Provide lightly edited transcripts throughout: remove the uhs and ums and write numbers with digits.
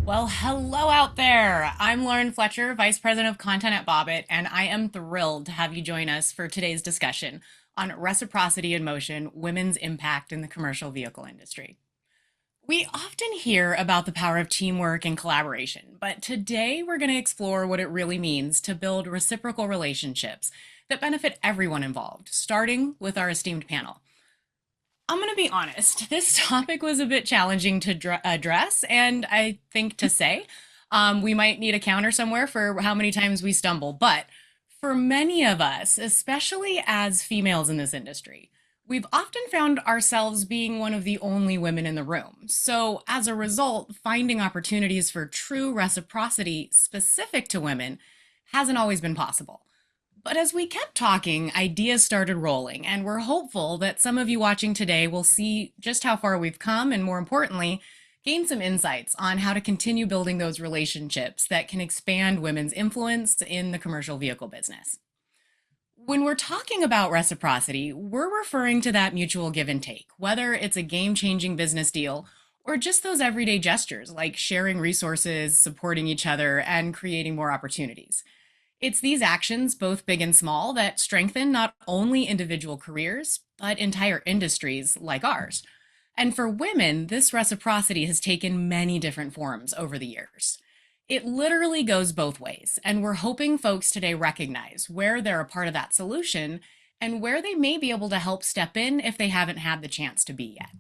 Well, hello out there. I'm Lauren Fletcher, Vice President of Content at Bobit, and I am thrilled to have you join us for today's discussion on Reciprocity in Motion, Women's Impact in the Commercial Vehicle Industry. We often hear about the power of teamwork and collaboration, but today we're going to explore what it really means to build reciprocal relationships that benefit everyone involved, starting with our esteemed panel. I'm going to be honest, this topic was a bit challenging to address, and I think to say. We might need a counter somewhere for how many times we stumble, but for many of us, especially as females in this industry, we've often found ourselves being one of the only women in the room. So, as a result, finding opportunities for true reciprocity specific to women hasn't always been possible. But as we kept talking, ideas started rolling, and we're hopeful that some of you watching today will see just how far we've come, and more importantly, gain some insights on how to continue building those relationships that can expand women's influence in the commercial vehicle business. When we're talking about reciprocity, we're referring to that mutual give and take, whether it's a game changing business deal or just those everyday gestures like sharing resources, supporting each other, and creating more opportunities. It's these actions, both big and small, that strengthen not only individual careers, but entire industries like ours. And for women, this reciprocity has taken many different forms over the years. It literally goes both ways, and we're hoping folks today recognize where they're a part of that solution and where they may be able to help step in if they haven't had the chance to be yet.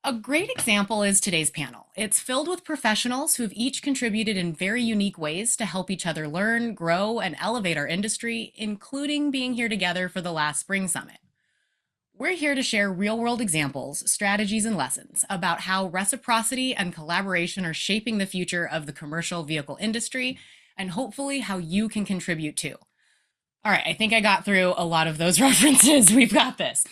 A great example is today's panel. It's filled with professionals who've each contributed in very unique ways to help each other learn, grow, and elevate our industry, including being here together for the last Spring Summit. We're here to share real-world examples, strategies, and lessons about how reciprocity and collaboration are shaping the future of the commercial vehicle industry, and hopefully how you can contribute too. All right, I think I got through a lot of those references. We've got this.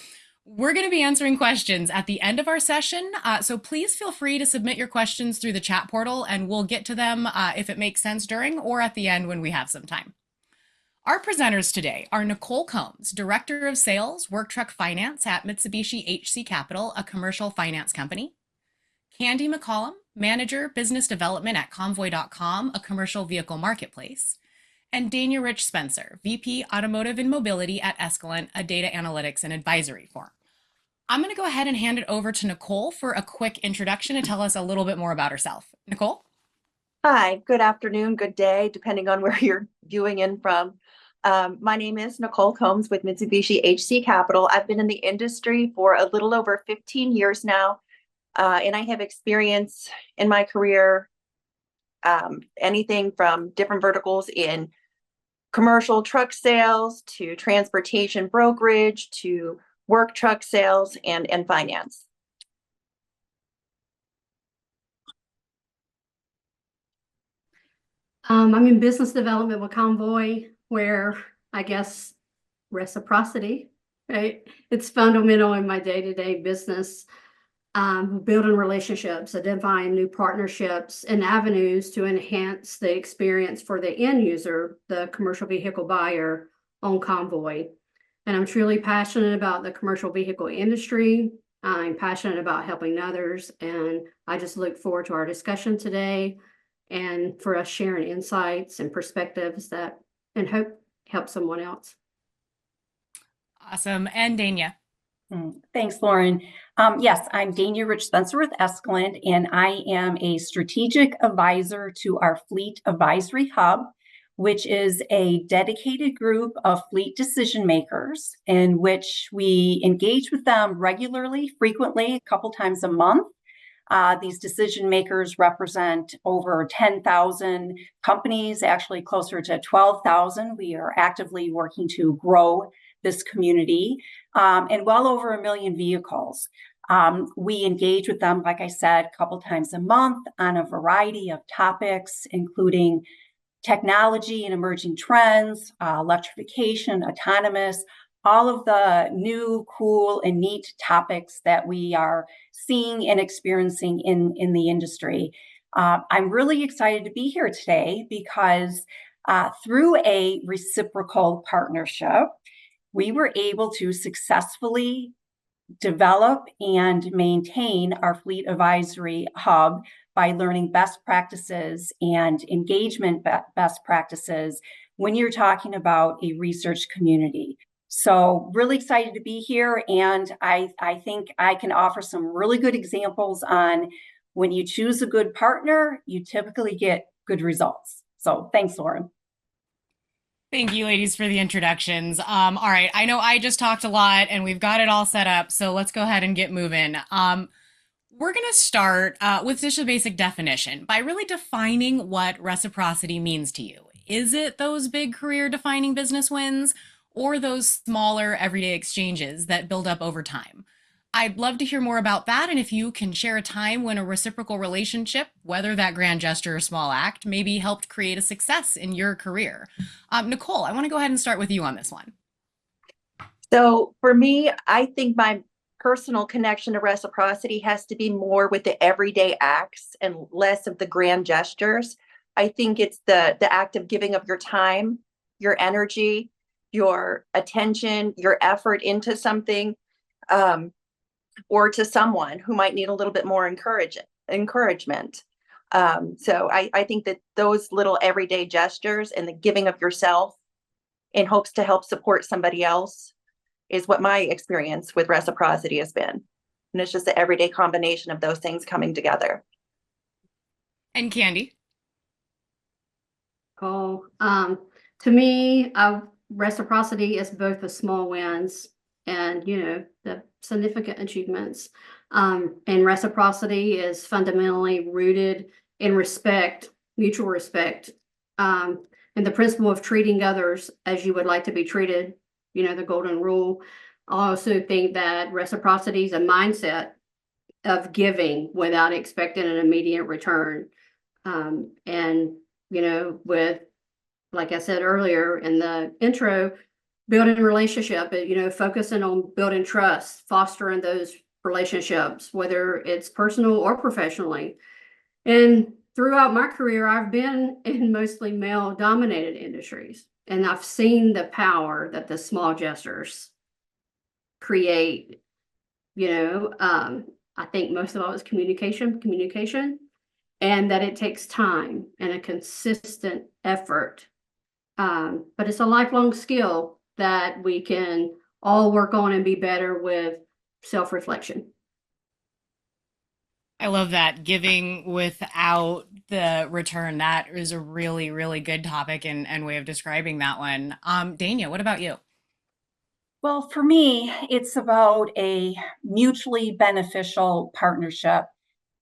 We're going to be answering questions at the end of our session, so please feel free to submit your questions through the chat portal, and we'll get to them if it makes sense during or at the end when we have some time. Our presenters today are Nicole Combs, Director of Sales, Work Truck Finance at Mitsubishi HC Capital, a commercial finance company. Candy McCollum, Manager, Business Development at Comvoy.com, a commercial vehicle marketplace. And Dania Rich Spencer, VP Automotive and Mobility at Escalent, a data analytics and advisory firm. I'm going to go ahead and hand it over to Nicole for a quick introduction to tell us a little bit more about herself. Nicole? Hi, good afternoon, good day, depending on where you're viewing in from. My name is Nicole Combs with Mitsubishi HC Capital. I've been in the industry for a little over 15 years now, and I have experience in my career, anything from different verticals in commercial truck sales to transportation brokerage to work truck sales and finance. I'm in business development with Comvoy, where I guess reciprocity, right? It's fundamental in my day-to-day business. Building relationships, identifying new partnerships and avenues to enhance the experience for the end user, the commercial vehicle buyer on Comvoy. And I'm truly passionate about the commercial vehicle industry. I'm passionate about helping others, and I just look forward to our discussion today and for us sharing insights and perspectives that and hope help someone else. Awesome. And Dania? Thanks, Lauren. Yes, I'm Dania Rich Spencer with Escalent, and I am a strategic advisor to our Fleet Advisory Hub, which is a dedicated group of fleet decision makers in which we engage with them regularly, frequently, a couple times a month. These decision makers represent over 10,000 companies, actually closer to 12,000. We are actively working to grow this community, and well over 1 million vehicles. We engage with them, like I said, a couple times a month on a variety of topics, including technology and emerging trends, electrification, autonomous, all of the new, cool, and neat topics that we are seeing and experiencing in the industry. I'm really excited to be here today because through a reciprocal partnership, we were able to successfully develop and maintain our Fleet Advisory Hub by learning best practices and engagement best practices when you're talking about a research community. So really excited to be here. And I think I can offer some really good examples on when you choose a good partner, you typically get good results. So thanks, Lauren. Thank you, ladies, for the introductions. All right, I know I just talked a lot and we've got it all set up, so let's go ahead and get moving. We're going to start with just a basic definition by really defining what reciprocity means to you. Is it those big career defining business wins or those smaller everyday exchanges that build up over time? I'd love to hear more about that. And if you can share a time when a reciprocal relationship, whether that grand gesture or small act, maybe helped create a success in your career. Nicole, I want to go ahead and start with you on this one. So for me, I think my personal connection to reciprocity has to be more with the everyday acts and less of the grand gestures. I think it's the act of giving of your time, your energy, your attention, your effort into something, or to someone who might need a little bit more encouragement. So I think that those little everyday gestures and the giving of yourself in hopes to help support somebody else is what my experience with reciprocity has been. And it's just the everyday combination of those things coming together. And Candy? Oh, to me, reciprocity is both the small wins and, the significant achievements. And reciprocity is fundamentally rooted in respect, mutual respect, and the principle of treating others as you would like to be treated, the golden rule. I also think that reciprocity is a mindset of giving without expecting an immediate return. And, with, like I said earlier in the intro, building a relationship, focusing on building trust, fostering those relationships, whether it's personal or professionally. And throughout my career, I've been in mostly male-dominated industries, and I've seen the power that the small gestures create. I think most of all is communication, and that it takes time and a consistent effort. But it's a lifelong skill that we can all work on and be better with self-reflection. I love that. Giving without the return. That is a really, really good topic and way of describing that one. Dania, what about you? Well, for me, it's about a mutually beneficial partnership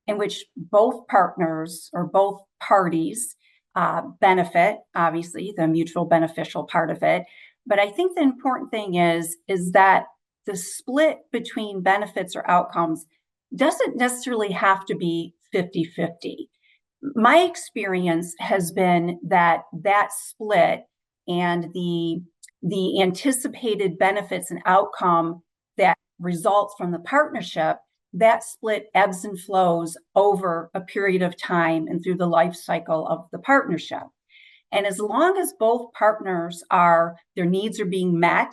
in which both partners or both parties benefit, obviously, the mutual beneficial part of it. But I think the important thing is that the split between benefits or outcomes doesn't necessarily have to be 50-50. My experience has been that split and the anticipated benefits and outcome that results from the partnership, that split ebbs and flows over a period of time and through the life cycle of the partnership. And as long as both partners their needs are being met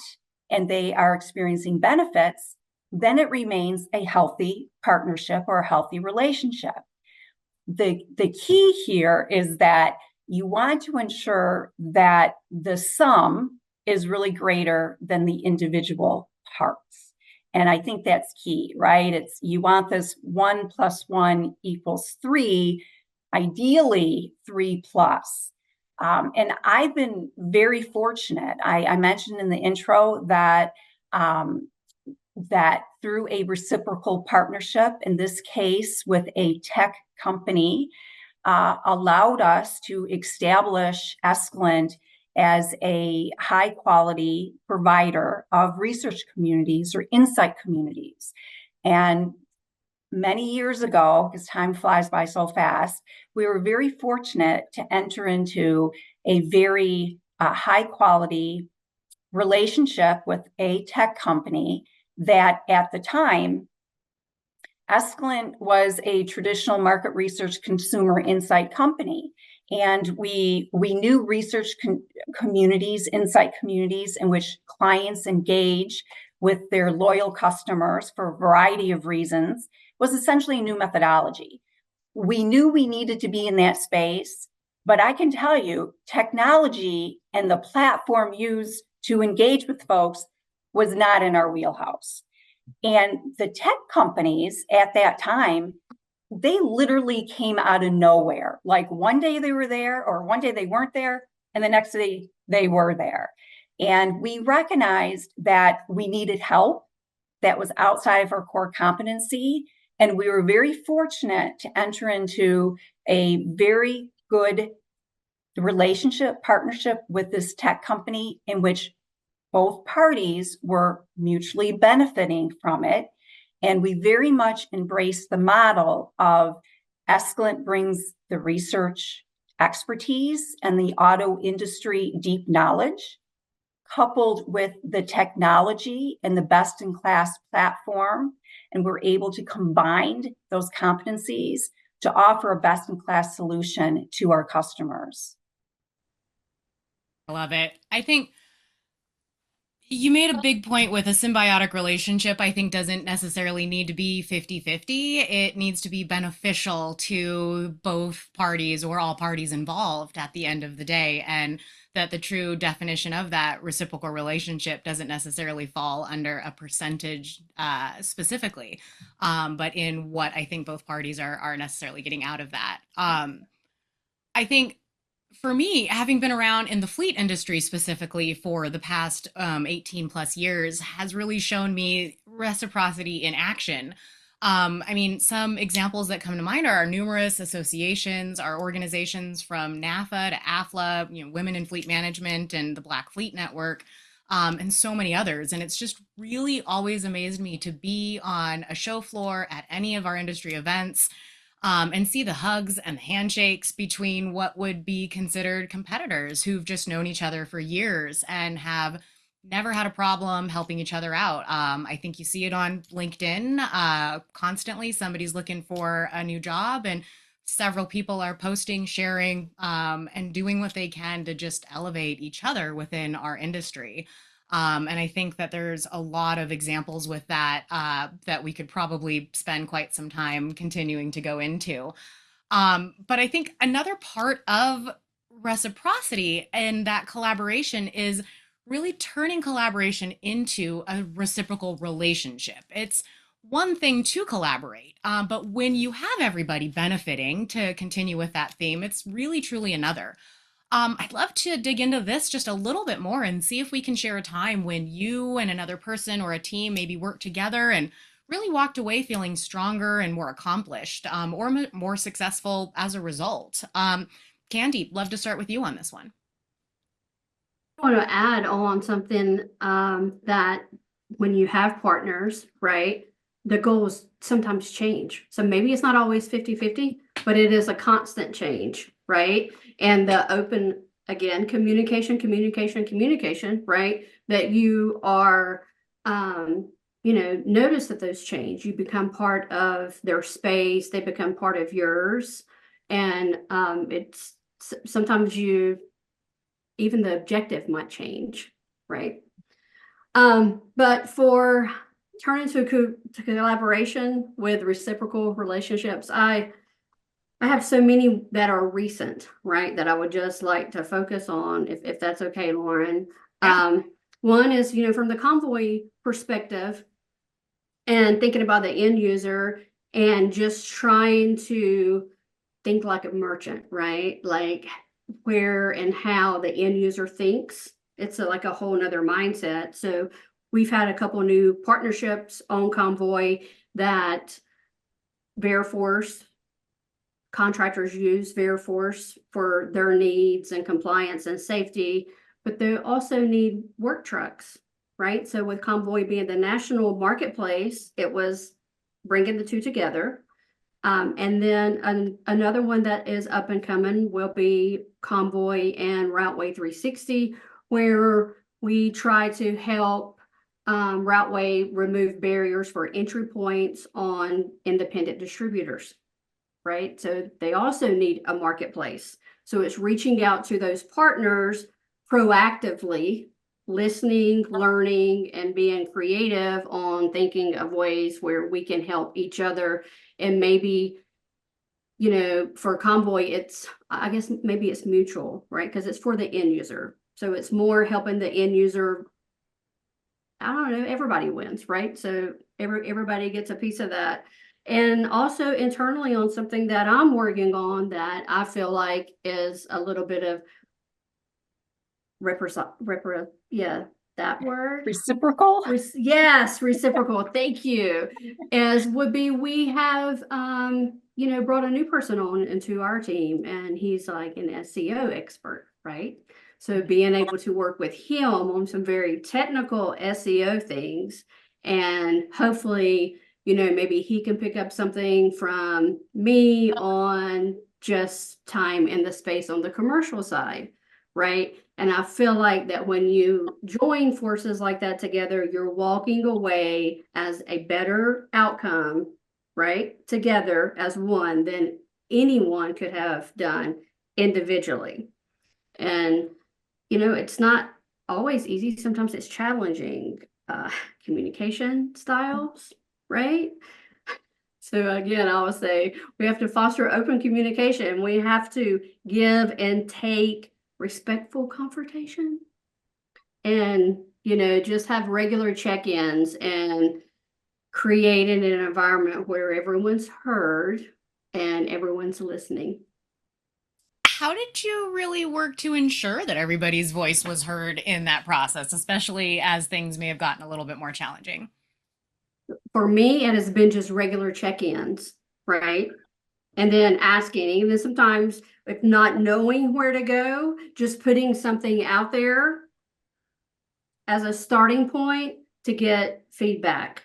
and they are experiencing benefits, then it remains a healthy partnership or a healthy relationship. The key here is that you want to ensure that the sum is really greater than the individual parts. And I think that's key, right? You want this 1 + 1 = 3, ideally 3+. And I've been very fortunate. I mentioned in the intro that through a reciprocal partnership, in this case with a tech company, allowed us to establish Escalent as a high quality provider of research communities or insight communities. And many years ago, because time flies by so fast, we were very fortunate to enter into a very high quality relationship with a tech company that at the time, Escalent was a traditional market research consumer insight company. And we knew research communities, insight communities in which clients engage with their loyal customers for a variety of reasons was essentially a new methodology. we knew we needed to be in that space, but I can tell you, technology and the platform used to engage with folks was not in our wheelhouse. And the tech companies at that time, they literally came out of nowhere. Like one day they were there, or one day they weren't there, and the next day they were there. And we recognized that we needed help that was outside of our core competency. And we were very fortunate to enter into a very good partnership with this tech company in which both parties were mutually benefiting from it. And we very much embraced the model of Escalent brings the research expertise and the auto industry deep knowledge, coupled with the technology and the best-in-class platform. And we're able to combine those competencies to offer a best-in-class solution to our customers. I love it. I think you made a big point with a symbiotic relationship. I think doesn't necessarily need to be 50-50. It needs to be beneficial to both parties or all parties involved at the end of the day. And that the true definition of that reciprocal relationship doesn't necessarily fall under a percentage specifically, but in what I think both parties are necessarily getting out of that. I think for me, having been around in the fleet industry specifically for the past 18 plus years has really shown me reciprocity in action. I mean, some examples that come to mind are our numerous associations, our organizations from NAFA to AFLA, Women in Fleet Management and the Black Fleet Network, and so many others. And it's just really always amazed me to be on a show floor at any of our industry events, and see the hugs and the handshakes between what would be considered competitors who've just known each other for years and have never had a problem helping each other out. I think you see it on LinkedIn constantly. Somebody's looking for a new job, and several people are posting, sharing, and doing what they can to just elevate each other within our industry. And I think that there's a lot of examples with that that we could probably spend quite some time continuing to go into. But I think another part of reciprocity and that collaboration is really turning collaboration into a reciprocal relationship. It's one thing to collaborate, but when you have everybody benefiting, to continue with that theme, it's really truly another. I'd love to dig into this just a little bit more and see if we can share a time when you and another person or a team maybe worked together and really walked away feeling stronger and more accomplished, or more successful as a result. Candy, love to start with you on this one. I want to add on something that when you have partners, right, the goals sometimes change. So maybe it's not always 50-50, but it is a constant change, right? And the open, again, communication, right? That you are, notice that those change. You become part of their space. They become part of yours. And it's sometimes even the objective might change, right? But for turning to collaboration with reciprocal relationships, I have so many that are recent, right, that I would just like to focus on, if that's okay, Lauren. Yeah. One is, from the Comvoy perspective and thinking about the end user and just trying to think like a merchant, right? Like where and how the end user thinks. It's like a whole nother mindset. So we've had a couple new partnerships on Comvoy that Veriforce contractors use Veriforce for their needs and compliance and safety, but they also need work trucks, right? So with Comvoy being the national marketplace, it was bringing the two together. And then another one that is up and coming will be Comvoy and Routeway 360, where we try to help Routeway remove barriers for entry points on independent distributors, right? So they also need a marketplace. So it's reaching out to those partners proactively, listening, learning, and being creative on thinking of ways where we can help each other and maybe for Comvoy, I guess maybe it's mutual, right? Because it's for the end user. So it's more helping the end user. I don't know, everybody wins, right? So everybody gets a piece of that. And also internally on something that I'm working on that I feel like is a little bit of that word. Reciprocal? Yes, reciprocal. Thank you. We have brought a new person on into our team, and he's like an SEO expert, right? So being able to work with him on some very technical SEO things, and hopefully, maybe he can pick up something from me on just time in the space on the commercial side, right? And I feel like that when you join forces like that together, you're walking away as a better outcome, right? Together as one than anyone could have done individually. And, it's not always easy. Sometimes it's challenging communication styles, right? So again, I would say we have to foster open communication. We have to give and take respectful confrontation, and just have regular check-ins and creating an environment where everyone's heard and everyone's listening. How did you really work to ensure that everybody's voice was heard in that process, especially as things may have gotten a little bit more challenging? For me, it has been just regular check-ins, right? And then asking, and then sometimes if not knowing where to go, just putting something out there as a starting point to get feedback,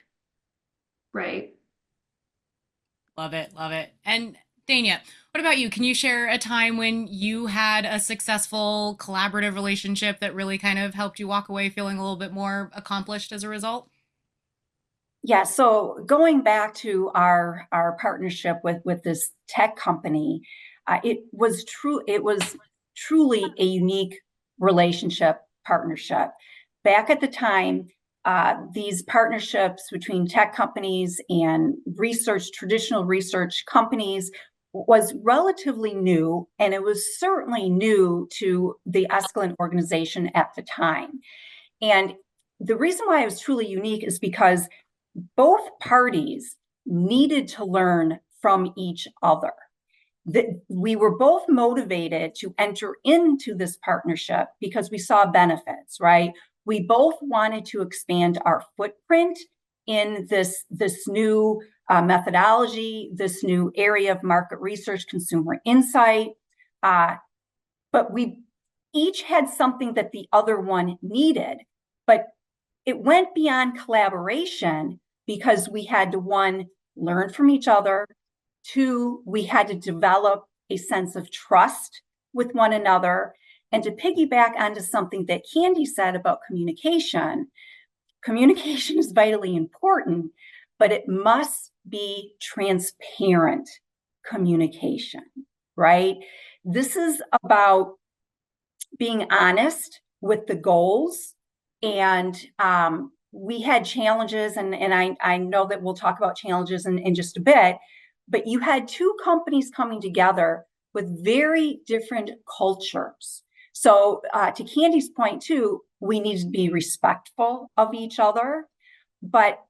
right? Love it. Love it. And Dania, what about you? Can you share a time when you had a successful collaborative relationship that really kind of helped you walk away feeling a little bit more accomplished as a result? Yeah, so going back to our partnership with this tech company, it was truly a unique relationship partnership. Back at the time, these partnerships between tech companies and traditional research companies was relatively new, and it was certainly new to the Escalent organization at the time. And the reason why it was truly unique is because both parties needed to learn from each other. We were both motivated to enter into this partnership because we saw benefits, right? We both wanted to expand our footprint in this new methodology, this new area of market research, consumer insight. But we each had something that the other one needed. But it went beyond collaboration because we had to, one, learn from each other. Two, we had to develop a sense of trust with one another. And to piggyback onto something that Candy said about communication is vitally important, but it must be transparent communication, right? This is about being honest with the goals. And we had challenges, and I know that we'll talk about challenges in just a bit, but you had two companies coming together with very different cultures. So to Candy's point too, we need to be respectful of each other, but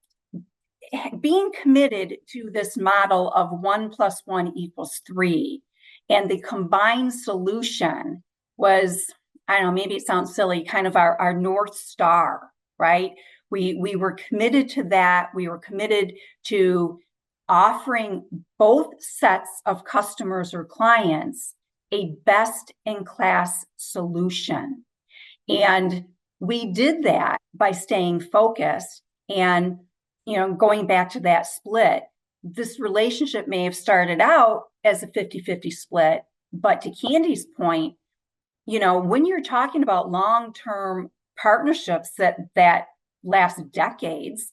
being committed to this model of 1 + 1 = 3, and the combined solution was, I don't know, maybe it sounds silly, kind of our North Star, right? We were committed to that. We were committed to offering both sets of customers or clients a best-in-class solution. And we did that by staying focused and, going back to that split. This relationship may have started out as a 50-50 split, but to Candy's point, when you're talking about long-term partnerships that last decades,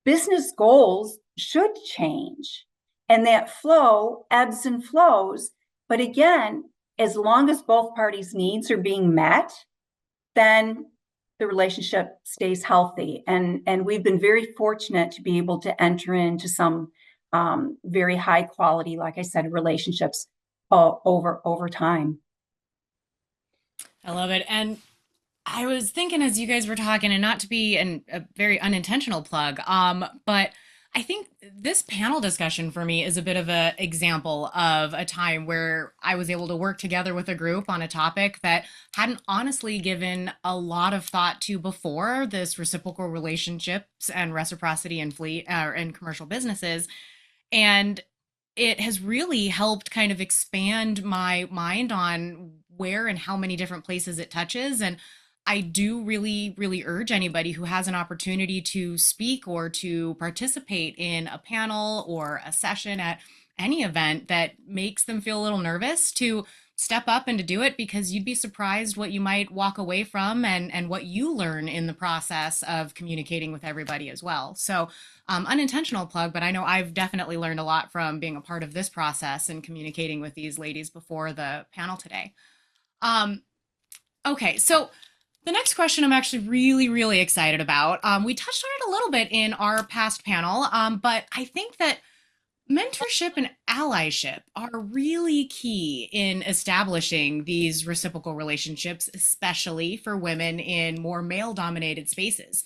business goals should change, and that flow ebbs and flows. But again, as long as both parties' needs are being met, then the relationship stays healthy. And we've been very fortunate to be able to enter into some very high quality, like I said, relationships over time. I love it. And I was thinking as you guys were talking, and not to be a very unintentional plug, but I think this panel discussion for me is a bit of an example of a time where I was able to work together with a group on a topic that hadn't honestly given a lot of thought to before, this reciprocal relationships and reciprocity in fleet and commercial businesses. And it has really helped kind of expand my mind on where and how many different places it touches. And I do really, really urge anybody who has an opportunity to speak or to participate in a panel or a session at any event that makes them feel a little nervous to step up and to do it, because you'd be surprised what you might walk away from and what you learn in the process of communicating with everybody as well. So unintentional plug, but I know I've definitely learned a lot from being a part of this process and communicating with these ladies before the panel today. Okay, so the next question I'm actually really, really excited about. We touched on it a little bit in our past panel, but I think that mentorship and allyship are really key in establishing these reciprocal relationships, especially for women in more male-dominated spaces.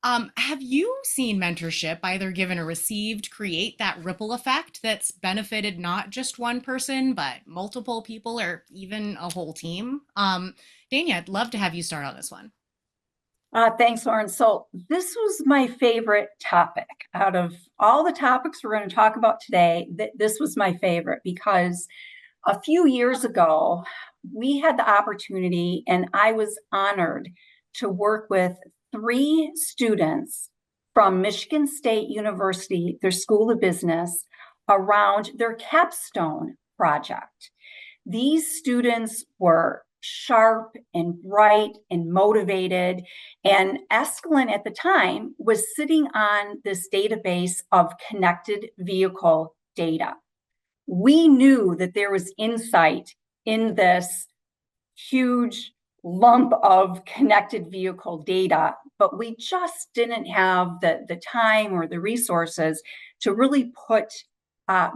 Have you seen mentorship, either given or received, create that ripple effect that's benefited not just one person, but multiple people or even a whole team? Dania, I'd love to have you start on this one. Thanks, Lauren. So this was my favorite topic out of all the topics we're going to talk about today. This was my favorite because a few years ago, we had the opportunity, and I was honored to work with 3 students from Michigan State University, their School of Business, around their capstone project. These students were sharp and bright and motivated. And Escalent at the time was sitting on this database of connected vehicle data. We knew that there was insight in this huge lump of connected vehicle data, but we just didn't have the time or the resources to really put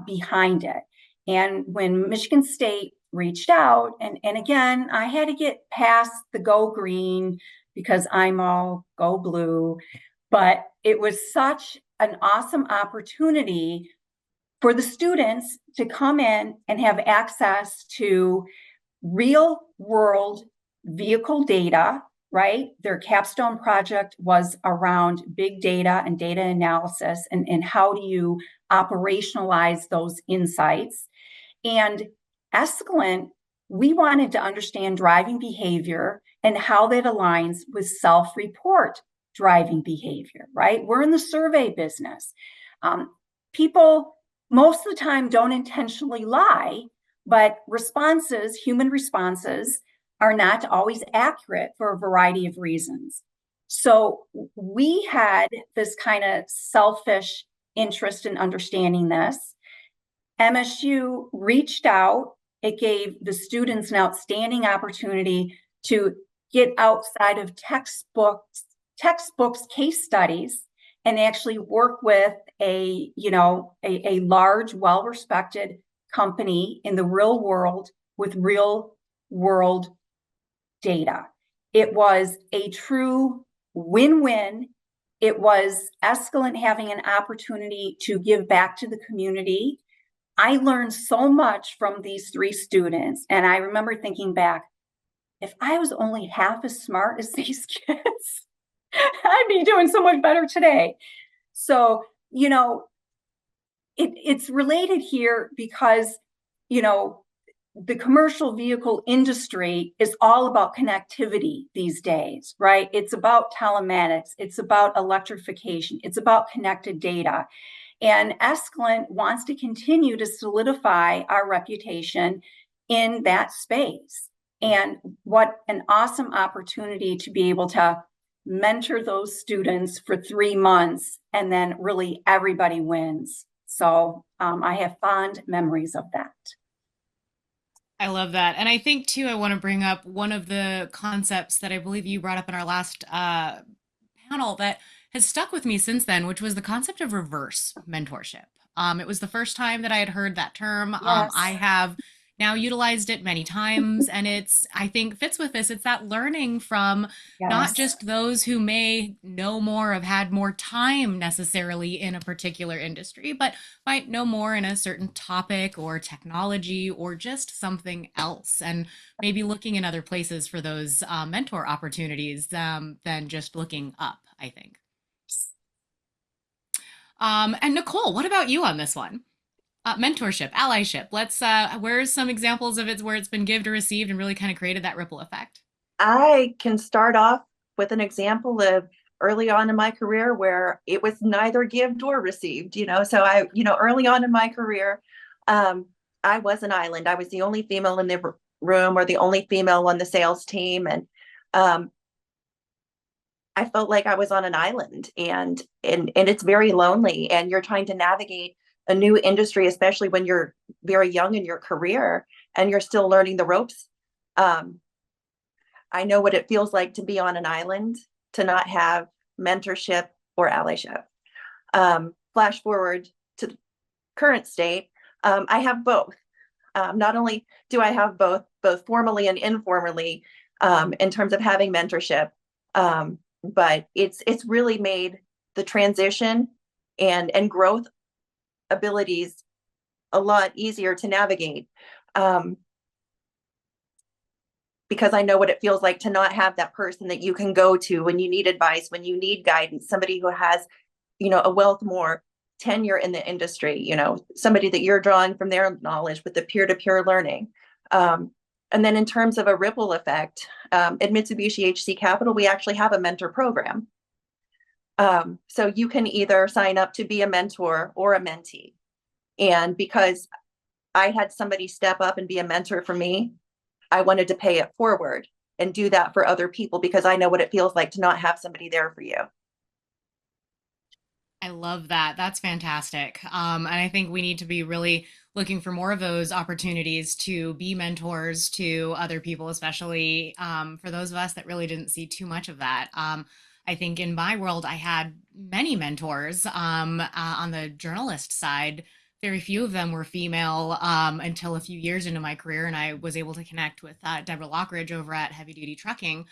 behind it. And when Michigan State reached out, and again, I had to get past the go green because I'm all go blue, but it was such an awesome opportunity for the students to come in and have access to real world vehicle data, right? Their capstone project was around big data and data analysis, and how do you operationalize those insights. And Escalent, we wanted to understand driving behavior and how that aligns with self-report driving behavior, right? We're in the survey business. People most of the time don't intentionally lie, but responses, human responses, are not always accurate for a variety of reasons. So we had this kind of selfish interest in understanding this. MSU reached out. It gave the students an outstanding opportunity to get outside of textbooks, case studies, and actually work with a large, well-respected company in the real world with real world data. It was a true win-win. It was Escalent having an opportunity to give back to the community. I learned so much from these 3 students. And I remember thinking back, if I was only half as smart as these kids, I'd be doing so much better today. So, it's related here because, the commercial vehicle industry is all about connectivity these days, right? It's about telematics. It's about electrification. It's about connected data. And Escalent wants to continue to solidify our reputation in that space. And what an awesome opportunity to be able to mentor those students for 3 months, and then really everybody wins. So I have fond memories of that. I love that. And I think, too, I want to bring up one of the concepts that I believe you brought up in our last panel that has stuck with me since then, which was the concept of reverse mentorship. It was the first time that I had heard that term. Yes. I have now utilized it many times, and I think fits with this. It's that learning from not Yes. just those who may know more, have had more time necessarily in a particular industry, but might know more in a certain topic or technology or just something else. And maybe looking in other places for those mentor opportunities than just looking up, I think. And Nicole, what about you on this one? Mentorship, allyship. Where's some examples of it where it's been given or received and really kind of created that ripple effect? I can start off with an example of early on in my career where it was neither give or received, So early on in my career, I was an island. I was the only female in the room or the only female on the sales team. And I felt like I was on an island and it's very lonely and you're trying to navigate a new industry, especially when you're very young in your career and you're still learning the ropes. I know what it feels like to be on an island, to not have mentorship or allyship. Flash forward to the current state, I have both. Not only do I have both formally and informally, in terms of having mentorship, but it's really made the transition and growth abilities a lot easier to navigate. Because I know what it feels like to not have that person that you can go to when you need advice, when you need guidance, somebody who has, a wealth more tenure in the industry, somebody that you're drawing from their knowledge with the peer-to-peer learning. And then in terms of a ripple effect, at Mitsubishi HC Capital, we actually have a mentor program. So you can either sign up to be a mentor or a mentee. And because I had somebody step up and be a mentor for me, I wanted to pay it forward and do that for other people because I know what it feels like to not have somebody there for you. I love that. That's fantastic. And I think we need to be really looking for more of those opportunities to be mentors to other people, especially for those of us that really didn't see too much of that. I think in my world, I had many mentors on the journalist side. Very few of them were female until a few years into my career, and I was able to connect with Deborah Lockridge over at Heavy Duty Trucking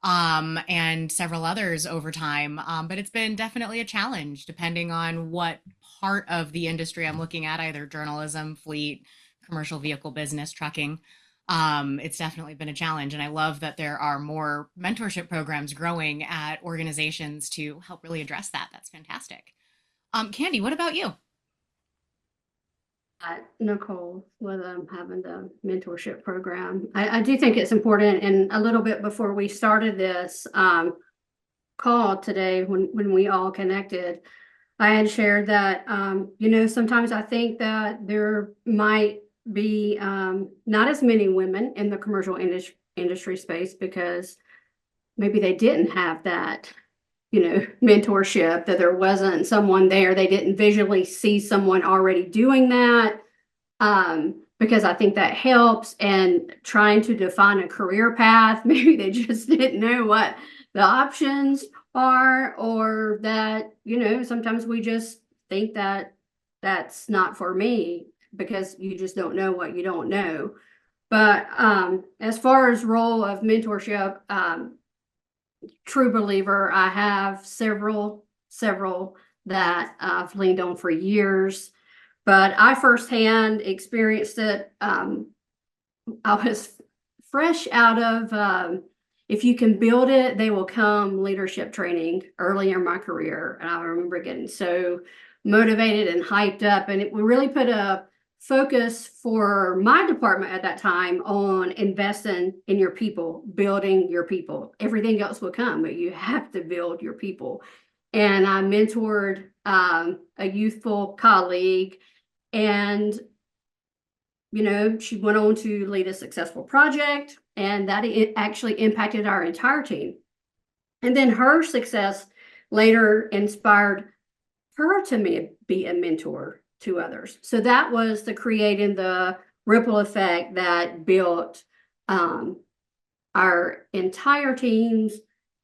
and several others over time. But it's been definitely a challenge depending on what part of the industry I'm looking at, either journalism, fleet, commercial vehicle business, trucking. It's definitely been a challenge. And I love that there are more mentorship programs growing at organizations to help really address that. That's fantastic. Candy, what about you? Nicole, with having the mentorship program. I do think it's important. And a little bit before we started this call today, when we all connected, I had shared that, sometimes I think that there might be not as many women in the commercial industry space because maybe they didn't have that mentorship, that there wasn't someone there. They didn't visually see someone already doing that. Because I think that helps. And trying to define a career path, maybe they just didn't know what the options are, or that, sometimes we just think that that's not for me because you just don't know what you don't know. But as far as role of mentorship, true believer. I have several that I've leaned on for years, but I firsthand experienced it. I was fresh out of if you can build it, they will come leadership training early in my career. And I remember getting so motivated and hyped up, and it really put a focus for my department at that time on investing in your people, building your people. Everything else will come, but you have to build your people. And I mentored a youthful colleague, and she went on to lead a successful project, and that it actually impacted our entire team. And then her success later inspired her to be a mentor to others. So that was creating the ripple effect that built our entire team's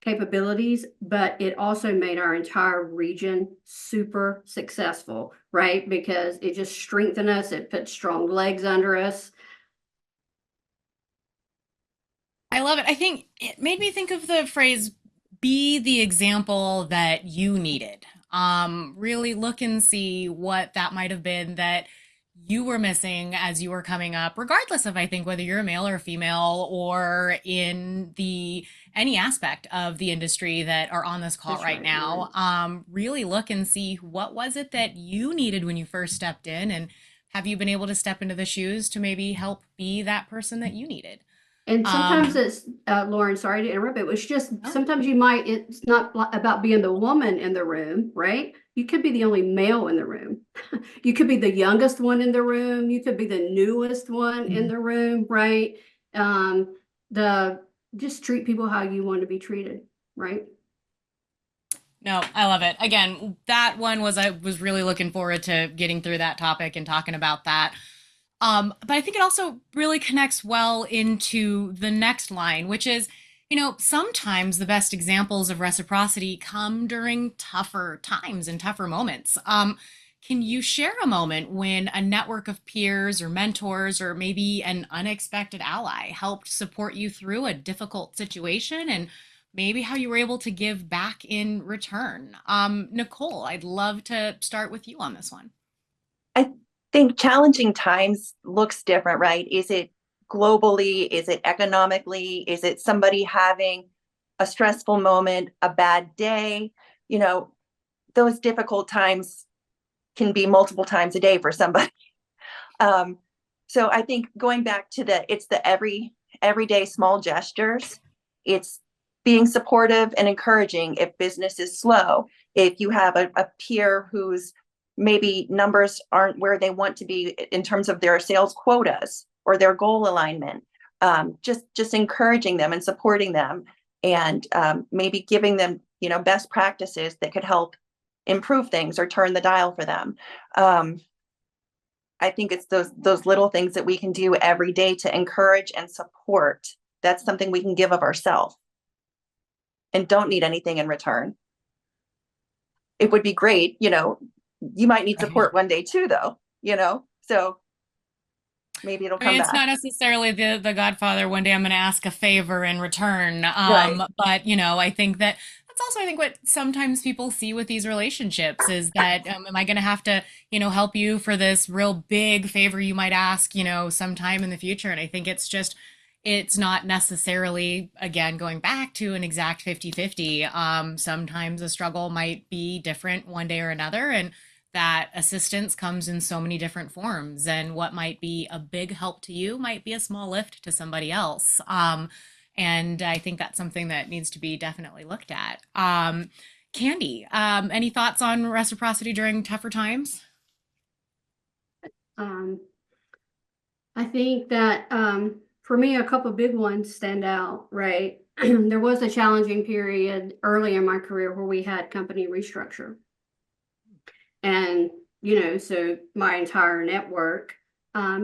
capabilities, but it also made our entire region super successful, right? Because it just strengthened us. It put strong legs under us. I love it. I think it made me think of the phrase be the example that you needed. Really look and see what that might have been that you were missing as you were coming up, regardless of, I think, whether you're a male or female or in the any aspect of the industry that are on this call That's right right, now. Really look and see what was it that you needed when you first stepped in, and have you been able to step into the shoes to maybe help be that person that you needed? And sometimes Um, it's, Lauren, sorry to interrupt, it was just, no. sometimes it's not about being the woman in the room, right? You could be the only male in the room. You could be the youngest one in the room. You could be the newest one in the room, right? Um, the, just treat people how you want to be treated, right? No, I love it. Again, that one was I was really looking forward to getting through that topic and talking about that. But I think it also really connects well into the next line, which is, sometimes the best examples of reciprocity come during tougher times and tougher moments. Can you share a moment when a network of peers or mentors or maybe an unexpected ally helped support you through a difficult situation and maybe how you were able to give back in return? Nicole, I'd love to start with you on this one. I think challenging times looks different, right? Is it globally? Is it economically? Is it somebody having a stressful moment, a bad day? You know, those difficult times can be multiple times a day for somebody. So I think going back to it's the everyday small gestures. It's being supportive and encouraging if business is slow. If you have a peer whose maybe numbers aren't where they want to be in terms of their sales quotas or their goal alignment, just encouraging them and supporting them, and maybe giving them best practices that could help improve things or turn the dial for them. I think it's those little things that we can do every day to encourage and support. That's something we can give of ourselves and don't need anything in return. It would be great, you might need support one day too, though, so maybe it'll I mean, come it's back. not necessarily the Godfather. One day I'm going to ask a favor in return. Right. But I think that's also I think what sometimes people see with these relationships is that am I going to have to help you for this real big favor you might ask sometime in the future? And I think it's not necessarily, again, going back to an exact 50-50. Sometimes a struggle might be different one day or another, and that assistance comes in so many different forms. And what might be a big help to you might be a small lift to somebody else. And I think that's something that needs to be definitely looked at. Candy, any thoughts on reciprocity during tougher times? Um, I think that for me, a couple of big ones stand out, right? There was a challenging period early in my career where we had company restructure. And, so my entire network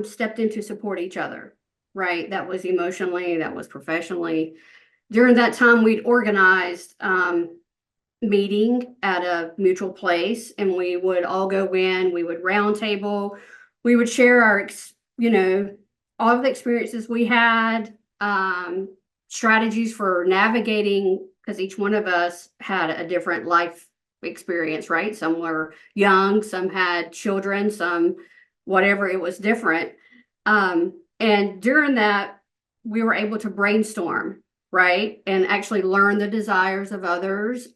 stepped in to support each other, right? That was emotionally, that was professionally. During that time, we'd organized meeting at a mutual place, and we would all go in, we would round table, we would share our, all of the experiences we had, strategies for navigating, because each one of us had a different life experience, right? Some were young, some had children, some whatever, it was different. And during that, we were able to brainstorm, right? And actually learn the desires of others.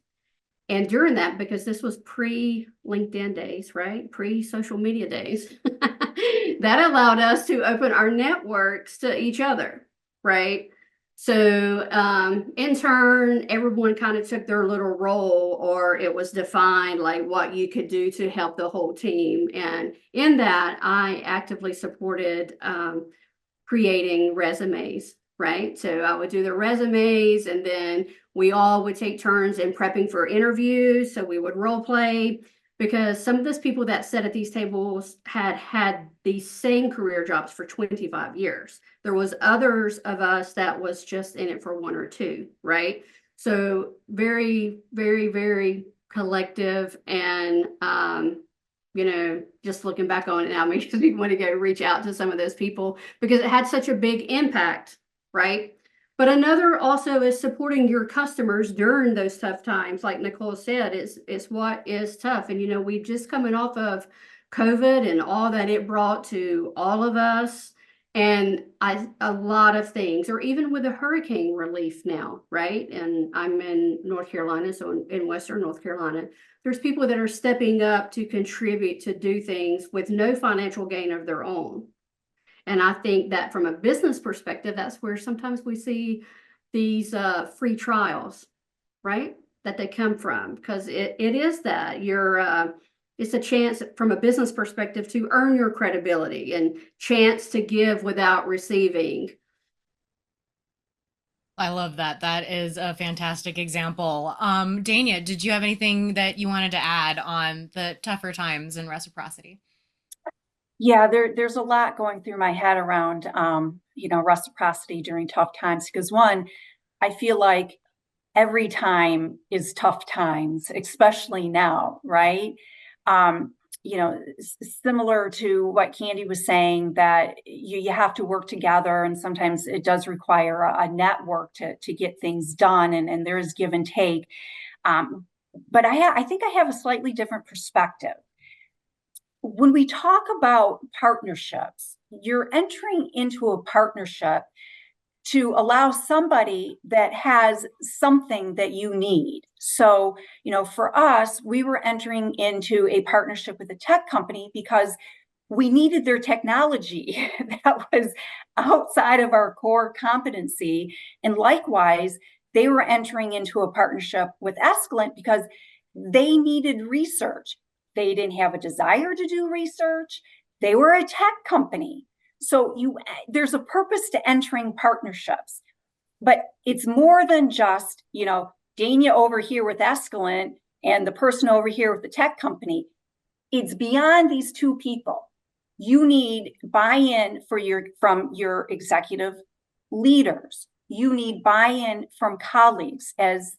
And during that, because this was pre-LinkedIn days, right? Pre-social media days, that allowed us to open our networks to each other, right? So in turn, everyone kind of took their little role, or it was defined like what you could do to help the whole team. And in that, I actively supported creating resumes, right? So I would do the resumes, and then we all would take turns in prepping for interviews. So we would role play, because some of those people that sat at these tables had these same career jobs for 25 years. There was others of us that was just in it for 1 or 2, right? So very, very, very collective, and just looking back on it now makes me want to go reach out to some of those people because it had such a big impact, right? But another also is supporting your customers during those tough times. Like Nicole said, it's what is tough. And we just coming off of COVID and all that it brought to all of us, and a lot of things, or even with the hurricane relief now, right? And I'm in North Carolina, so in Western North Carolina, there's people that are stepping up to contribute to do things with no financial gain of their own. And I think that from a business perspective, that's where sometimes we see these free trials, right? That they come from, because it is that it's a chance from a business perspective to earn your credibility and chance to give without receiving. I love that. That is a fantastic example. Dania, did you have anything that you wanted to add on the tougher times in reciprocity? Yeah, there's a lot going through my head around, reciprocity during tough times. Because one, I feel like every time is tough times, especially now, right? Similar to what Candy was saying, that you have to work together, and sometimes it does require a network to get things done, and there is give and take. But I think I have a slightly different perspective. When we talk about partnerships, you're entering into a partnership to allow somebody that has something that you need. So, for us, we were entering into a partnership with a tech company because we needed their technology that was outside of our core competency. And likewise, they were entering into a partnership with Escalent because they needed research. They didn't have a desire to do research. They were a tech company. So there's a purpose to entering partnerships, but it's more than just, Dania over here with Escalent and the person over here with the tech company. It's beyond these two people. You need buy-in from your executive leaders. You need buy-in from colleagues, as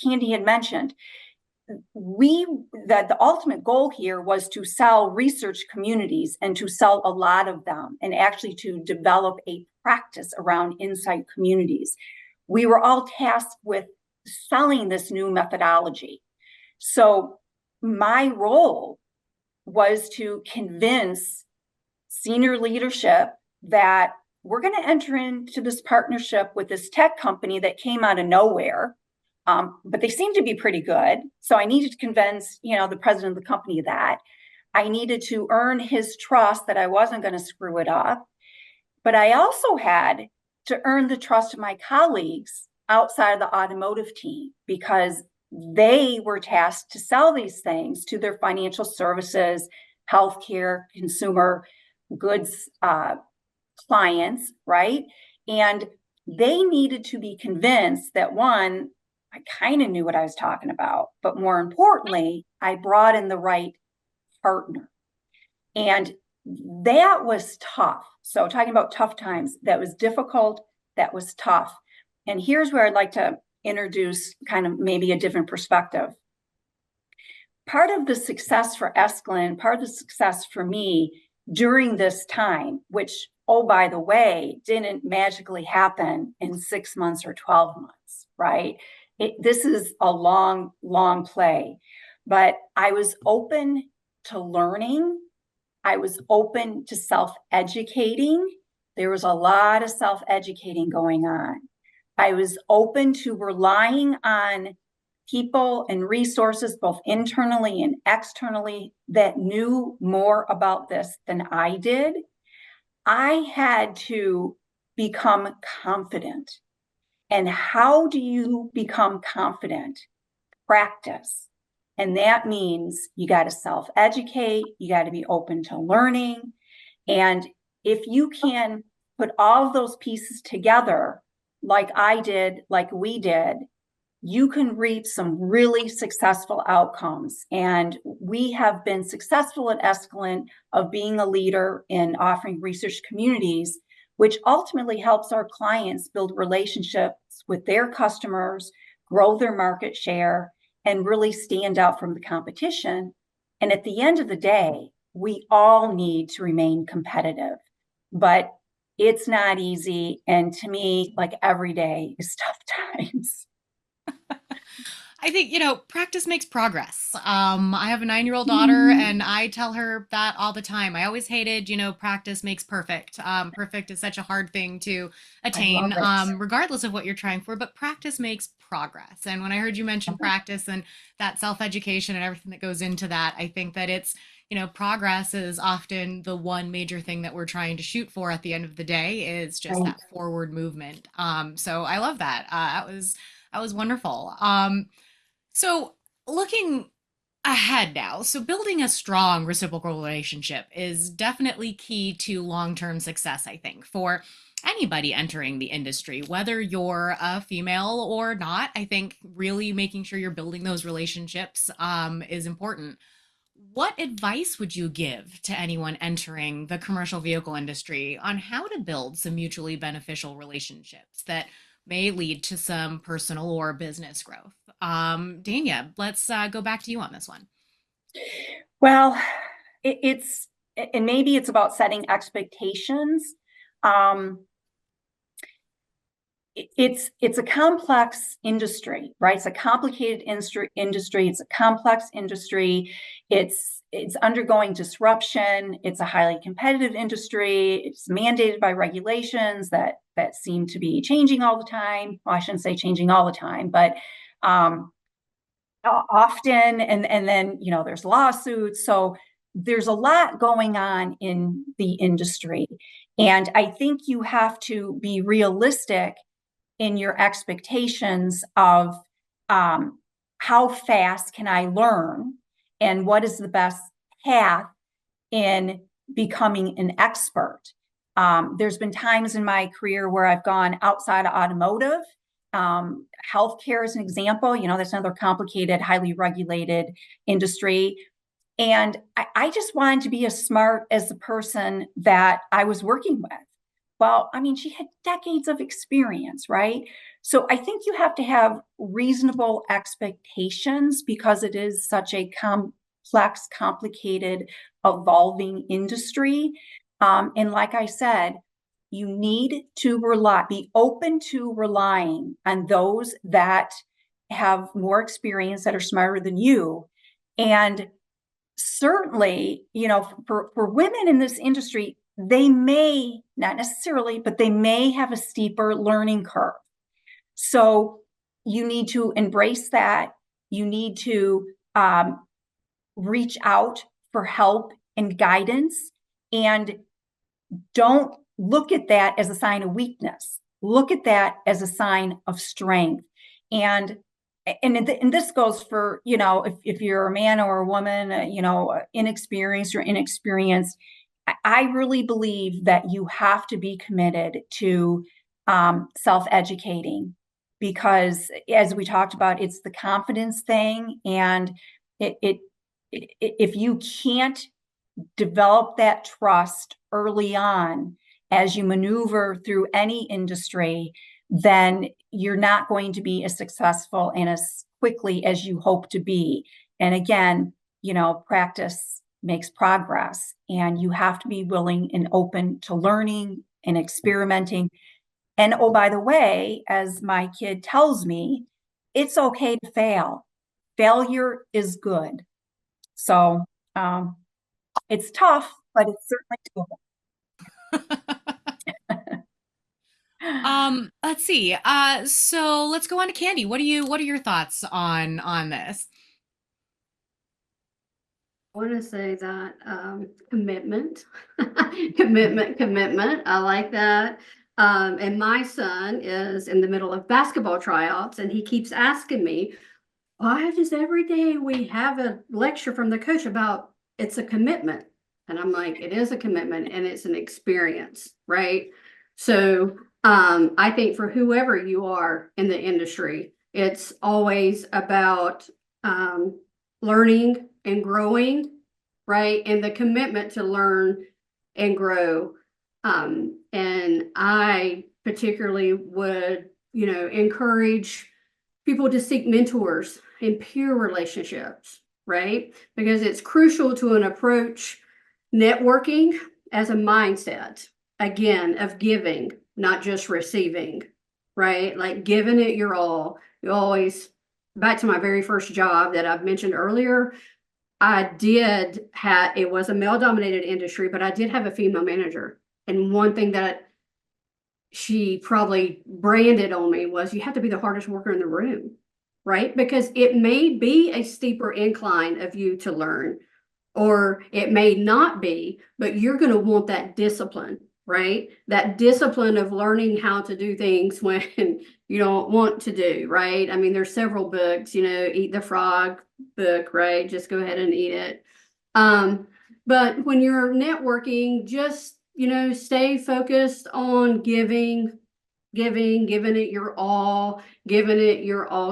Candy had mentioned. The ultimate goal here was to sell research communities and to sell a lot of them, and actually to develop a practice around insight communities. We were all tasked with selling this new methodology. So my role was to convince senior leadership that we're going to enter into this partnership with this tech company that came out of nowhere. But they seem to be pretty good. So I needed to convince, the president of the company that I needed to earn his trust that I wasn't going to screw it up. But I also had to earn the trust of my colleagues outside of the automotive team, because they were tasked to sell these things to their financial services, healthcare, consumer goods clients, right? And they needed to be convinced that, one, I kind of knew what I was talking about, but more importantly, I brought in the right partner. And that was tough. So talking about tough times, that was difficult, that was tough. And here's where I'd like to introduce kind of maybe a different perspective. Part of the success for Escalent, part of the success for me during this time, which, oh, by the way, didn't magically happen in 6 months or 12 months, right? This is a long, long play, but I was open to learning. I was open to self-educating. There was a lot of self-educating going on. I was open to relying on people and resources, both internally and externally, that knew more about this than I did. I had to become confident. And how do you become confident? Practice. And that means you got to self-educate, you got to be open to learning. And if you can put all of those pieces together, like I did, like we did, you can reap some really successful outcomes. And we have been successful at Escalent of being a leader in offering research communities, which ultimately helps our clients build relationships with their customers, grow their market share, and really stand out from the competition. And at the end of the day, we all need to remain competitive, but it's not easy. And to me, like every day is tough times. I think, practice makes progress. I have a 9-year-old daughter, and I tell her that all the time. I always hated, practice makes perfect. Perfect is such a hard thing to attain, I love it. regardless of what you're trying for, but practice makes progress. And when I heard you mention practice and that self-education and everything that goes into that, I think that it's, progress is often the one major thing that we're trying to shoot for at the end of the day is just Right. that forward movement. So I love that. That was wonderful. So, looking ahead now, so building a strong reciprocal relationship is definitely key to long term success, I think, for anybody entering the industry, whether you're a female or not. I think really making sure you're building those relationships is important. What advice would you give to anyone entering the commercial vehicle industry on how to build some mutually beneficial relationships that may lead to some personal or business growth? Dania, let's go back to you on this one. Well, it's, and maybe it's about setting expectations. Um, it's a complex industry, right? It's a complicated industry. It's a complex industry. It's undergoing disruption. It's a highly competitive industry. It's mandated by regulations that seem to be changing all the time. Well, I shouldn't say changing all the time, but often, and then there's lawsuits. So there's a lot going on in the industry, and I think you have to be realistic in your expectations of how fast can I learn and what is the best path in becoming an expert. There's been times in my career where I've gone outside of automotive. Healthcare is an example. That's another complicated, highly regulated industry. And I just wanted to be as smart as the person that I was working with. Well, I mean, she had decades of experience, right? So I think you have to have reasonable expectations because it is such a complex, complicated, evolving industry. And like I said, you need to be open to relying on those that have more experience, that are smarter than you. And certainly, for women in this industry, they may not necessarily, but they may have a steeper learning curve. So you need to embrace that. You need to reach out for help and guidance, and don't look at that as a sign of weakness. Look at that as a sign of strength. And this goes for, if you're a man or a woman, inexperienced or inexperienced, I really believe that you have to be committed to self-educating, because as we talked about, it's the confidence thing. And if you can't develop that trust early on as you maneuver through any industry, then you're not going to be as successful and as quickly as you hope to be. And again, practice makes progress, and you have to be willing and open to learning and experimenting. And oh, by the way, as my kid tells me, it's okay to fail. Failure is good. So it's tough, but it's certainly doable. Let's see. So let's go on to Candy. What are your thoughts on this? I want to say that commitment, commitment. I like that. And my son is in the middle of basketball tryouts, and he keeps asking me, why does every day we have a lecture from the coach about it's a commitment? And I'm like, it is a commitment and it's an experience, right? So I think for whoever you are in the industry, it's always about learning and growing, right? And the commitment to learn and grow. And I particularly would, encourage people to seek mentors and peer relationships, right? Because it's crucial to an approach networking as a mindset, again, of giving, not just receiving, right? Like giving it your all. You always, back to my very first job that I've mentioned earlier, it was a male dominated industry, but I did have a female manager. And one thing that she probably branded on me was you have to be the hardest worker in the room, right? Because it may be a steeper incline of you to learn, or it may not be, but you're going to want that discipline, right? That discipline of learning how to do things when you don't want to do, right? I mean, there's several books, Eat the Frog book, right? Just go ahead and eat it. But when you're networking, just, stay focused on giving it your all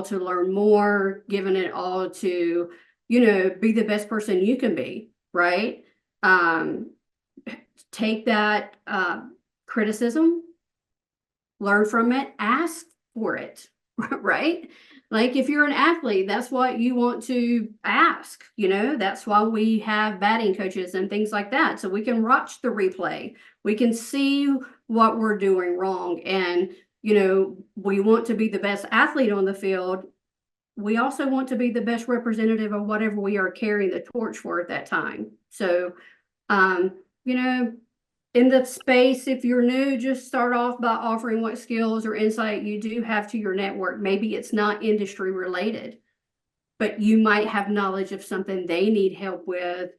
to learn more, giving it all to, be the best person you can be, right? Take that criticism, learn from it, ask for it, right? Like if you're an athlete, that's what you want to ask, that's why we have batting coaches and things like that. So we can watch the replay. We can see what we're doing wrong. And, we want to be the best athlete on the field. We also want to be the best representative of whatever we are carrying the torch for at that time. So, in the space, if you're new, just start off by offering what skills or insight you do have to your network. Maybe it's not industry related, but you might have knowledge of something they need help with,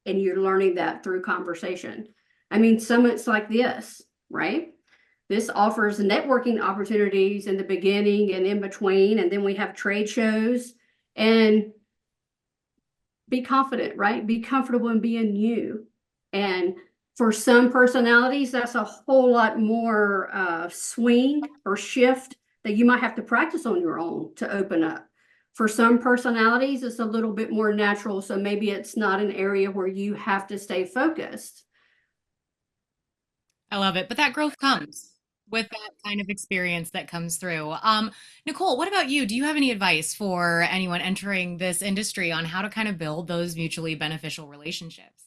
and you're learning that through conversation. I mean, summits like this, right? This offers networking opportunities in the beginning and in between, and then we have trade shows. And be confident, right? Be comfortable in being you. And for some personalities, that's a whole lot more swing or shift that you might have to practice on your own to open up. For some personalities, it's a little bit more natural. So maybe it's not an area where you have to stay focused. I love it. But that growth comes with that kind of experience that comes through. Nicole, what about you? Do you have any advice for anyone entering this industry on how to kind of build those mutually beneficial relationships?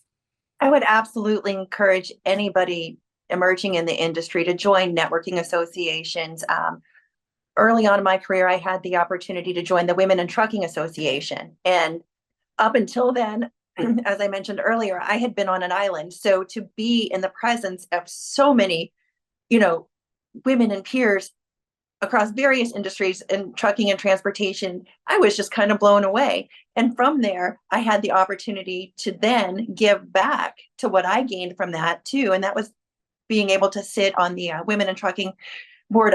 I would absolutely encourage anybody emerging in the industry to join networking associations. Early on in my career, I had the opportunity to join the Women in Trucking Association. And up until then, as I mentioned earlier, I had been on an island. So to be in the presence of so many, women and peers across various industries in trucking and transportation, I was just kind of blown away. And from there, I had the opportunity to then give back to what I gained from that too. And that was being able to sit on the Women in Trucking Board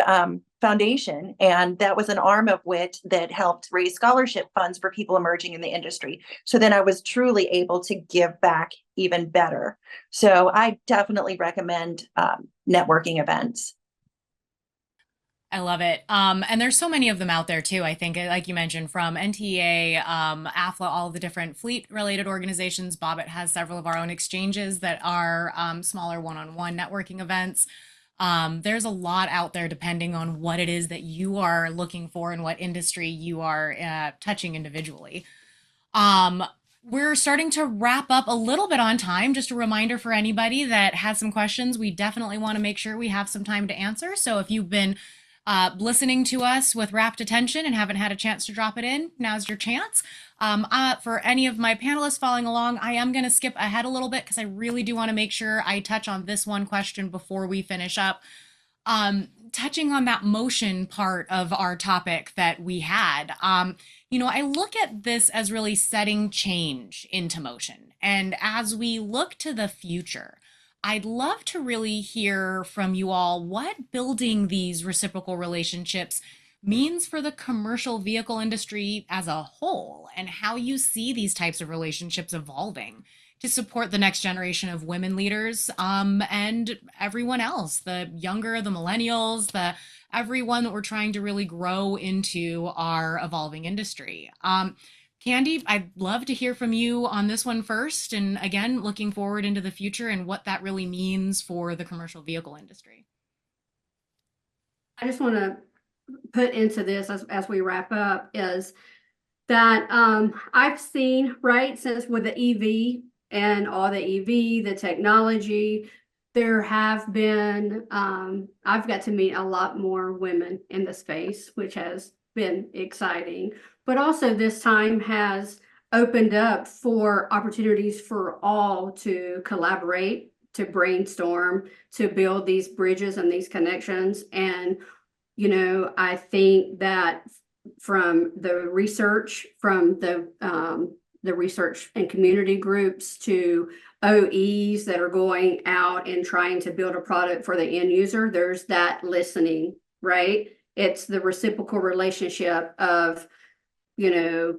Foundation. And that was an arm of WIT that helped raise scholarship funds for people emerging in the industry. So then I was truly able to give back even better. So I definitely recommend networking events. I love it. And there's so many of them out there too. I think, like you mentioned, from NTA, AFLA, all the different fleet related organizations. Bobit has several of our own exchanges that are smaller one-on-one networking events. There's a lot out there depending on what it is that you are looking for and what industry you are touching individually. We're starting to wrap up a little bit on time. Just a reminder for anybody that has some questions, we definitely want to make sure we have some time to answer. So if you've been listening to us with rapt attention and haven't had a chance to drop it in, now's your chance. For any of my panelists following along, I am going to skip ahead a little bit because I really do want to make sure I touch on this one question before we finish up. Touching on that motion part of our topic that we had, I look at this as really setting change into motion. And as we look to the future, I'd love to really hear from you all what building these reciprocal relationships means for the commercial vehicle industry as a whole, and how you see these types of relationships evolving to support the next generation of women leaders, and everyone else, the younger, the millennials, everyone that we're trying to really grow into our evolving industry. Candy, I'd love to hear from you on this one first. And again, looking forward into the future and what that really means for the commercial vehicle industry. I just want to put into this as we wrap up is that I've seen, right, since with the EV and all the EV, the technology, there have been, I've got to meet a lot more women in the space, which has been exciting. But also this time has opened up for opportunities for all to collaborate, to brainstorm, to build these bridges and these connections. And, you know, I think that from the research, from the research and community groups to OEs that are going out and trying to build a product for the end user, there's that listening, right? It's the reciprocal relationship of, you know,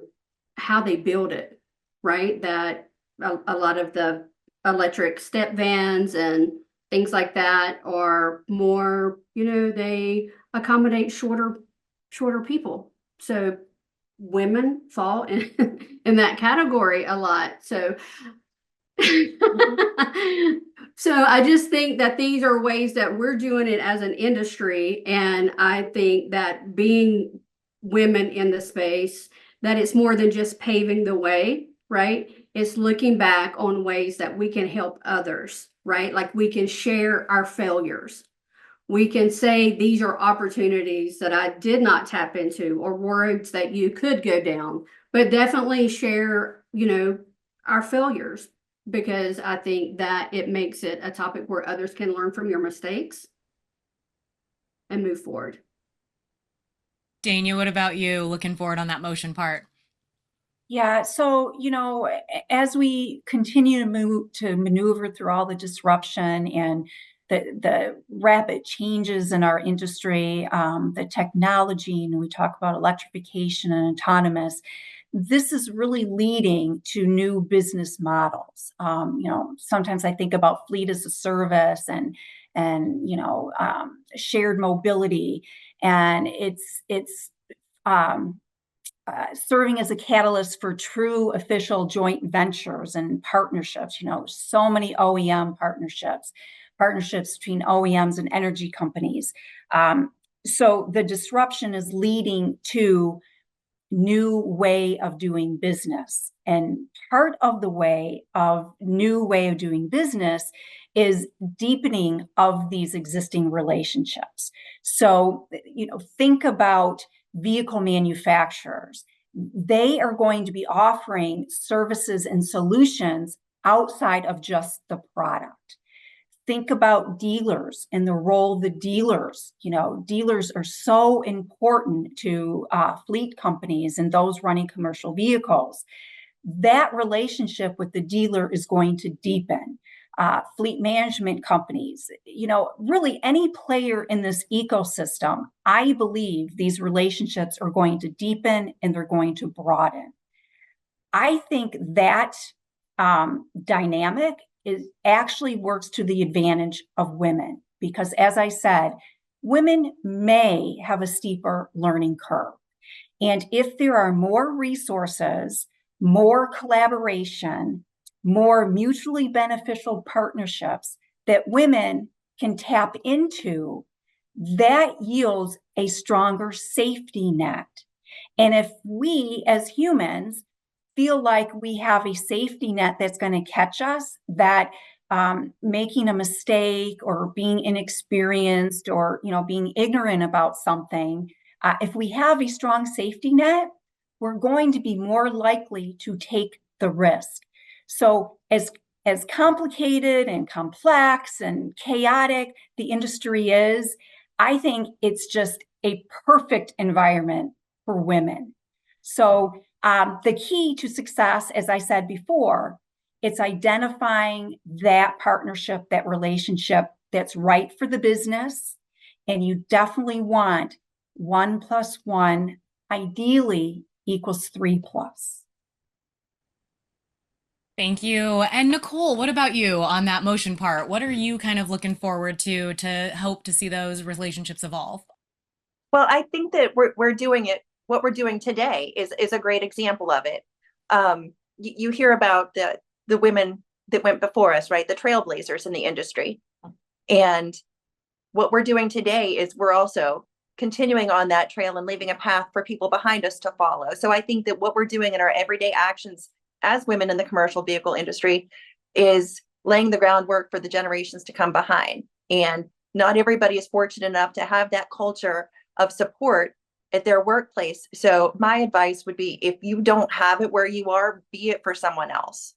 how they build it, right? That a lot of the electric step vans and things like that are more, you know, they accommodate shorter people. So women fall in that category a lot. So so I just think that these are ways that we're doing it as an industry. And I think that being women in the space, that it's more than just paving the way, right? It's looking back on ways that we can help others, right? Like we can share our failures. We can say these are opportunities that I did not tap into or roads that you could go down, but definitely share, you know, our failures, because I think that it makes it a topic where others can learn from your mistakes and move forward. Dania, what about you? Looking forward on that motion part. Yeah, so, you know, as we continue to maneuver through all the disruption and the rapid changes in our industry, the technology, and we talk about electrification and autonomous, this is really leading to new business models. You know, sometimes I think about fleet as a service and you know, shared mobility, and it's serving as a catalyst for true official joint ventures and partnerships. You know, so many OEM partnerships between OEMs and energy companies. So the disruption is leading to new way of doing business. And part of the new way of doing business is deepening of these existing relationships. So, you know, think about vehicle manufacturers. They are going to be offering services and solutions outside of just the product. Think about dealers and the role of the dealers. You know, dealers are so important to fleet companies and those running commercial vehicles. That relationship with the dealer is going to deepen. Fleet management companies, you know, really any player in this ecosystem, I believe these relationships are going to deepen and they're going to broaden. I think that dynamic actually works to the advantage of women, because as I said, women may have a steeper learning curve. And if there are more resources, more collaboration, more mutually beneficial partnerships that women can tap into, that yields a stronger safety net. And if we as humans feel like we have a safety net that's going to catch us, that making a mistake or being inexperienced or, you know, being ignorant about something, if we have a strong safety net, we're going to be more likely to take the risk. So as complicated and complex and chaotic the industry is, I think it's just a perfect environment for women. So the key to success, as I said before, it's identifying that partnership, that relationship that's right for the business. And you definitely want 1 + 1 ideally equals 3+. Thank you. And Nicole, what about you on that motion part? What are you kind of looking forward to help to see those relationships evolve? Well, I think that we're doing it. What we're doing today is a great example of it. You hear about the women that went before us, right? The trailblazers in the industry. And what we're doing today is we're also continuing on that trail and leaving a path for people behind us to follow. So I think that what we're doing in our everyday actions as women in the commercial vehicle industry is laying the groundwork for the generations to come behind. And not everybody is fortunate enough to have that culture of support at their workplace. So my advice would be, if you don't have it where you are, be it for someone else.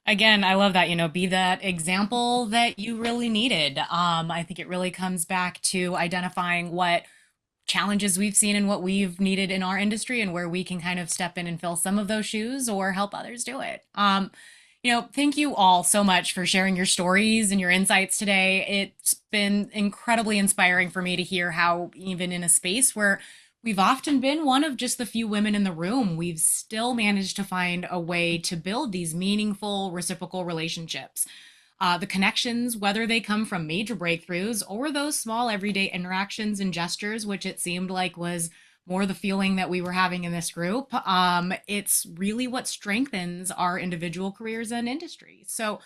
Again, I love that, be that example that you really needed. I think it really comes back to identifying what challenges we've seen and what we've needed in our industry and where we can kind of step in and fill some of those shoes or help others do it. Thank you all so much for sharing your stories and your insights today. It's been incredibly inspiring for me to hear how, even in a space where we've often been one of just the few women in the room, we've still managed to find a way to build these meaningful reciprocal relationships. The connections, whether they come from major breakthroughs or those small everyday interactions and gestures, which it seemed like was more the feeling that we were having in this group, it's really what strengthens our individual careers and industry. So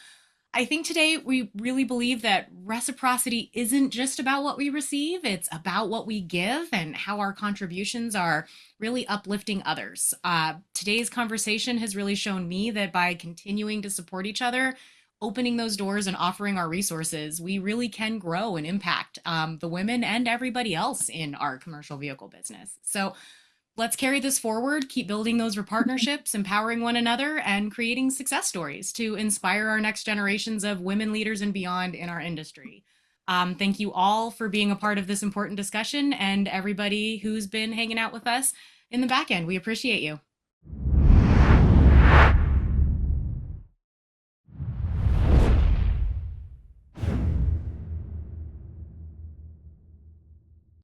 I think today we really believe that reciprocity isn't just about what we receive, it's about what we give and how our contributions are really uplifting others. Today's conversation has really shown me that by continuing to support each other, opening those doors and offering our resources, we really can grow and impact the women and everybody else in our commercial vehicle business. So let's carry this forward, keep building those partnerships, empowering one another, and creating success stories to inspire our next generations of women leaders and beyond in our industry. Thank you all for being a part of this important discussion, and everybody who's been hanging out with us in the back end. We appreciate you.